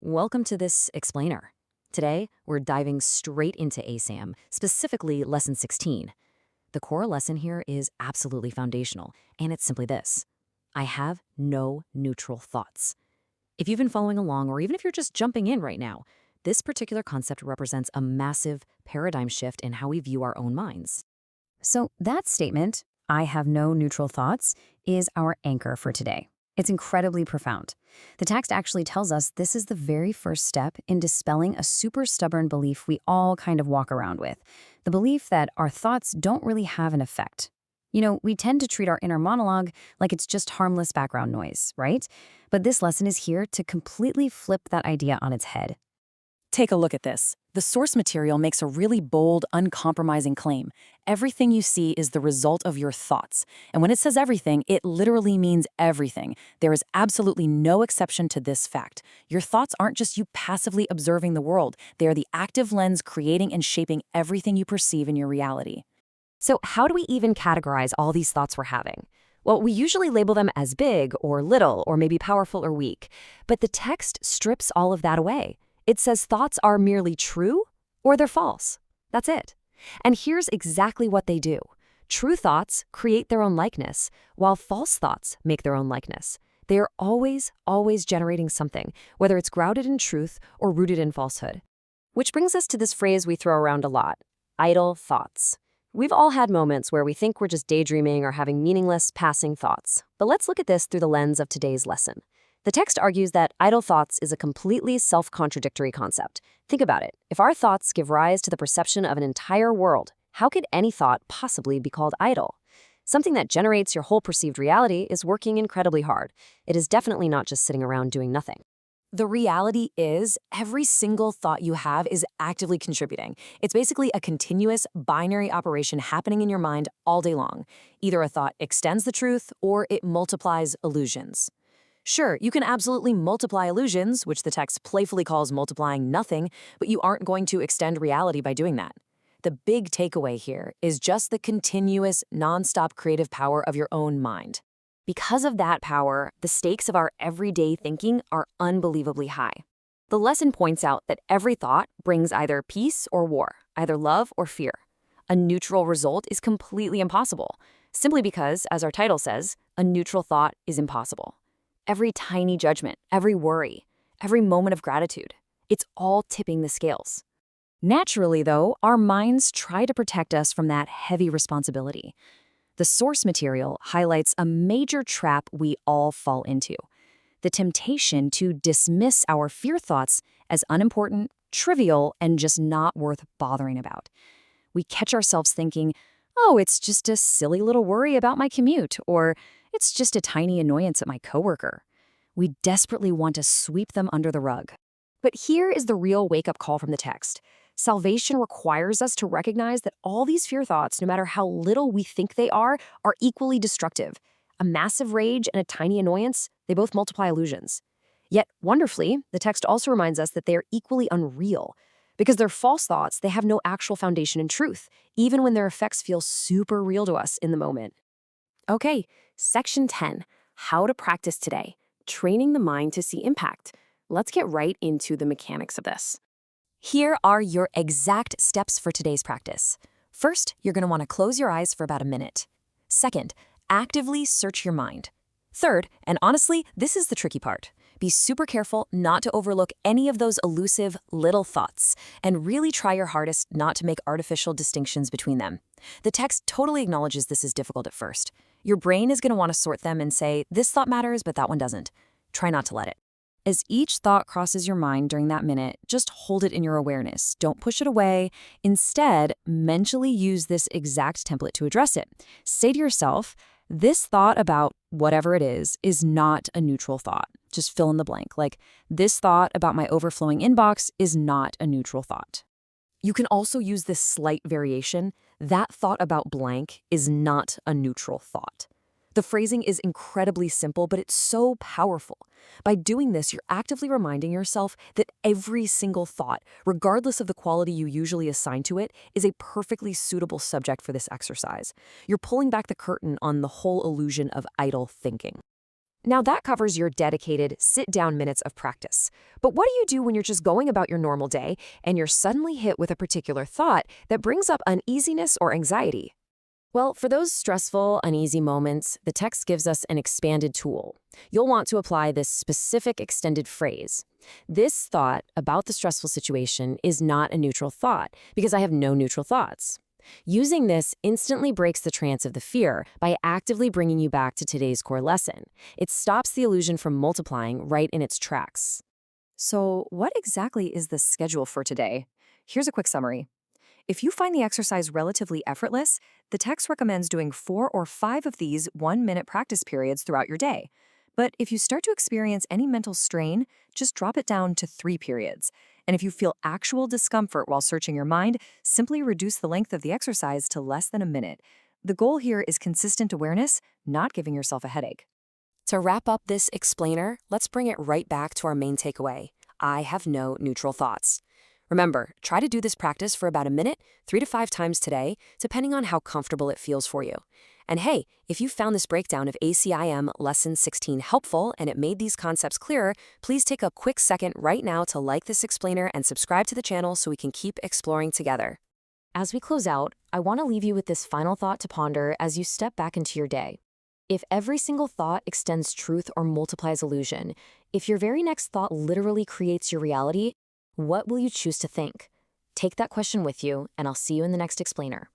Welcome to this explainer. Today, we're diving straight into ACIM, specifically Lesson 16. The core lesson here is absolutely foundational, and it's simply this. I have no neutral thoughts. If you've been following along, or even if you're just jumping in right now, this particular concept represents a massive paradigm shift in how we view our own minds. So that statement, I have no neutral thoughts, is our anchor for today. It's incredibly profound. The text actually tells us this is the very first step in dispelling a super stubborn belief we all kind of walk around with, the belief that our thoughts don't really have an effect. You know, we tend to treat our inner monologue like it's just harmless background noise, right? But this lesson is here to completely flip that idea on its head. Take a look at this. The source material makes a really bold, uncompromising claim. Everything you see is the result of your thoughts. And when it says everything, it literally means everything. There is absolutely no exception to this fact. Your thoughts aren't just you passively observing the world. They are the active lens creating and shaping everything you perceive in your reality. So how do we even categorize all these thoughts we're having? Well, we usually label them as big or little or maybe powerful or weak. But the text strips all of that away. It says thoughts are merely true or they're false. That's it. And here's exactly what they do. True thoughts create their own likeness, while false thoughts make their own likeness. They are always generating something, whether it's grounded in truth or rooted in falsehood. Which brings us to this phrase we throw around a lot, idle thoughts. We've all had moments where we think we're just daydreaming or having meaningless, passing thoughts. But let's look at this through the lens of today's lesson. The text argues that idle thoughts is a completely self-contradictory concept. Think about it. If our thoughts give rise to the perception of an entire world, how could any thought possibly be called idle? Something that generates your whole perceived reality is working incredibly hard. It is definitely not just sitting around doing nothing. The reality is, every single thought you have is actively contributing. It's basically a continuous binary operation happening in your mind all day long. Either a thought extends the truth or it multiplies illusions. Sure, you can absolutely multiply illusions, which the text playfully calls multiplying nothing, but you aren't going to extend reality by doing that. The big takeaway here is just the continuous, nonstop creative power of your own mind. Because of that power, the stakes of our everyday thinking are unbelievably high. The lesson points out that every thought brings either peace or war, either love or fear. A neutral result is completely impossible, simply because, as our title says, a neutral thought is impossible. Every tiny judgment, every worry, every moment of gratitude, it's all tipping the scales. Naturally, though, our minds try to protect us from that heavy responsibility. The source material highlights a major trap we all fall into: the temptation to dismiss our fear thoughts as unimportant, trivial, and just not worth bothering about. We catch ourselves thinking, oh, it's just a silly little worry about my commute, or it's just a tiny annoyance at my coworker. We desperately want to sweep them under the rug. But here is the real wake-up call from the text. Salvation requires us to recognize that all these fear thoughts, no matter how little we think they are equally destructive. A massive rage and a tiny annoyance, they both multiply illusions. Yet, wonderfully, the text also reminds us that they are equally unreal. Because they're false thoughts, they have no actual foundation in truth, even when their effects feel super real to us in the moment. Okay, Section 10, How to Practice Today, Training the Mind to See Impact. Let's get right into the mechanics of this. Here are your exact steps for today's practice. First, you're going to want to close your eyes for about a minute. Second, actively search your mind. Third, and honestly, this is the tricky part, be super careful not to overlook any of those elusive little thoughts, and really try your hardest not to make artificial distinctions between them. The text totally acknowledges this is difficult at first. Your brain is going to want to sort them and say, this thought matters, but that one doesn't. Try not to let it. As each thought crosses your mind during that minute, just hold it in your awareness. Don't push it away. Instead, mentally use this exact template to address it. Say to yourself, this thought about whatever it is not a neutral thought. Just fill in the blank. Like, this thought about my overflowing inbox is not a neutral thought. You can also use this slight variation. That thought about blank is not a neutral thought. The phrasing is incredibly simple, but it's so powerful. By doing this, you're actively reminding yourself that every single thought, regardless of the quality you usually assign to it, is a perfectly suitable subject for this exercise. You're pulling back the curtain on the whole illusion of idle thinking. Now that covers your dedicated sit-down minutes of practice. But what do you do when you're just going about your normal day and you're suddenly hit with a particular thought that brings up uneasiness or anxiety? Well, for those stressful, uneasy moments, the text gives us an expanded tool. You'll want to apply this specific extended phrase. This thought about the stressful situation is not a neutral thought because I have no neutral thoughts. Using this instantly breaks the trance of the fear by actively bringing you back to today's core lesson. It stops the illusion from multiplying right in its tracks. So, what exactly is the schedule for today? Here's a quick summary. If you find the exercise relatively effortless, the text recommends doing 4 or 5 of these 1-minute practice periods throughout your day. But if you start to experience any mental strain, just drop it down to 3 periods. And if you feel actual discomfort while searching your mind, simply reduce the length of the exercise to less than a minute. The goal here is consistent awareness, not giving yourself a headache. To wrap up this explainer, let's bring it right back to our main takeaway. I have no neutral thoughts. Remember, try to do this practice for about a minute, 3 to 5 times today, depending on how comfortable it feels for you. And hey, if you found this breakdown of ACIM Lesson 16 helpful and it made these concepts clearer, please take a quick second right now to like this explainer and subscribe to the channel so we can keep exploring together. As we close out, I want to leave you with this final thought to ponder as you step back into your day. If every single thought extends truth or multiplies illusion, if your very next thought literally creates your reality, what will you choose to think? Take that question with you, and I'll see you in the next explainer.